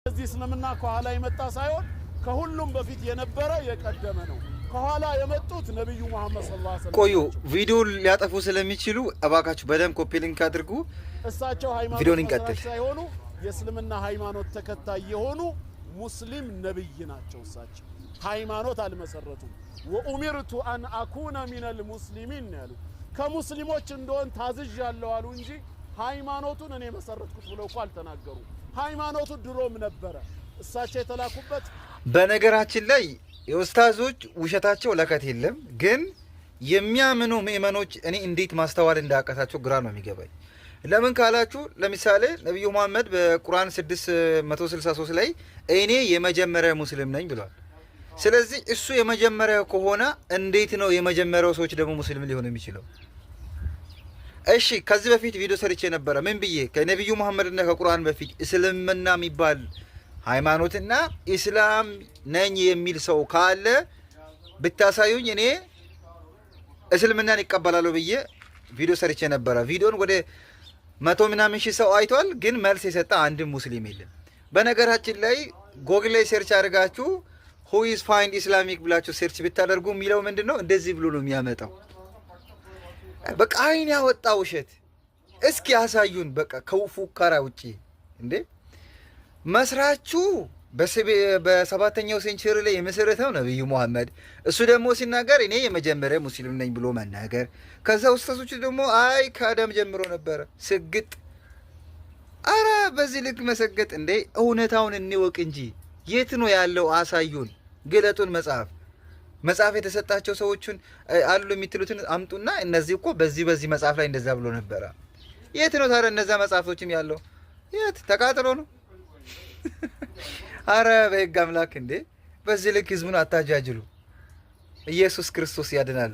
እዚህ እስልምና ከኋላ የመጣ ሳይሆን ከሁሉም በፊት የነበረ የቀደመ ነው። ከኋላ የመጡት ነብዩ መሐመድ ሰለላሁ ዐለይሂ ወሰለም። ቆዩ ቪዲዮ ሊያጠፉ ስለሚችሉ እባካችሁ በደም ኮፒ ሊንክ አድርጉ። እሳቸው ሃይማኖት ሳይሆኑ የእስልምና ሃይማኖት ተከታይ የሆኑ ሙስሊም ነብይ ናቸው። እሳቸው ሃይማኖት አልመሰረቱም። ወኡሚርቱ አን አኩነ ሚነል ሙስሊሚን ያሉ ከሙስሊሞች እንደሆን ታዝዣለሁ አሉ እንጂ ሃይማኖቱን እኔ መሰረትኩት ብለው እኮ አልተናገሩ። ሃይማኖቱ ድሮም ነበረ እሳቸው የተላኩበት። በነገራችን ላይ የኡስታዞች ውሸታቸው ለከት የለም፣ ግን የሚያምኑ ምእመኖች እኔ እንዴት ማስተዋል እንዳቃታቸው ግራ ነው የሚገባኝ። ለምን ካላችሁ ለምሳሌ ነብዩ መሐመድ በቁርአን 663 ላይ እኔ የመጀመሪያ ሙስሊም ነኝ ብሏል። ስለዚህ እሱ የመጀመሪያው ከሆነ እንዴት ነው የመጀመሪያው ሰዎች ደግሞ ሙስሊም ሊሆኑ የሚችለው? እሺ ከዚህ በፊት ቪዲዮ ሰርቼ ነበረ። ምን ብዬ ከነብዩ መሐመድና ከቁርአን በፊት እስልምና የሚባል ሃይማኖትና ኢስላም ነኝ የሚል ሰው ካለ ብታሳዩኝ እኔ እስልምናን ይቀበላለሁ ብዬ ቪዲዮ ሰርቼ ነበረ። ቪዲዮን ወደ 100 ምናምን ሺህ ሰው አይቷል፣ ግን መልስ የሰጠ አንድም ሙስሊም የለም። በነገራችን ላይ ጎግል ላይ ሰርች አድርጋችሁ who is find islamic ብላችሁ ሰርች ብታደርጉ የሚለው ምንድነው? እንደዚህ ብሎ ነው የሚያመጣው። በቃ አይን ያወጣ ውሸት። እስኪ ያሳዩን። በቃ ከፉከራ ውጪ እንዴ መስራቹ በሰባተኛው ሴንቸሪ ላይ የመሰረተው ነብዩ መሐመድ፣ እሱ ደግሞ ሲናገር እኔ የመጀመሪያ ሙስሊም ነኝ ብሎ መናገር። ከዛ ኡስታዞቹ ደግሞ አይ ከአዳም ጀምሮ ነበረ ስግጥ። አረ በዚህ ልክ መሰገጥ እንዴ! እውነታውን እንወቅ እንጂ የት ነው ያለው? አሳዩን፣ ግለጡን። መጽሐፍ የተሰጣቸው ሰዎችን አሉ የምትሉትን አምጡና እነዚህ እኮ በዚህ መጽሐፍ ላይ እንደዛ ብሎ ነበረ። የት ነው ታዲያ እነዛ መጽሐፎችም ያለው? የት ተቃጥሎ ነው? አረ በህግ አምላክ እንዴ! በዚህ ልክ ህዝቡን አታጃጅሉ። ኢየሱስ ክርስቶስ ያድናል።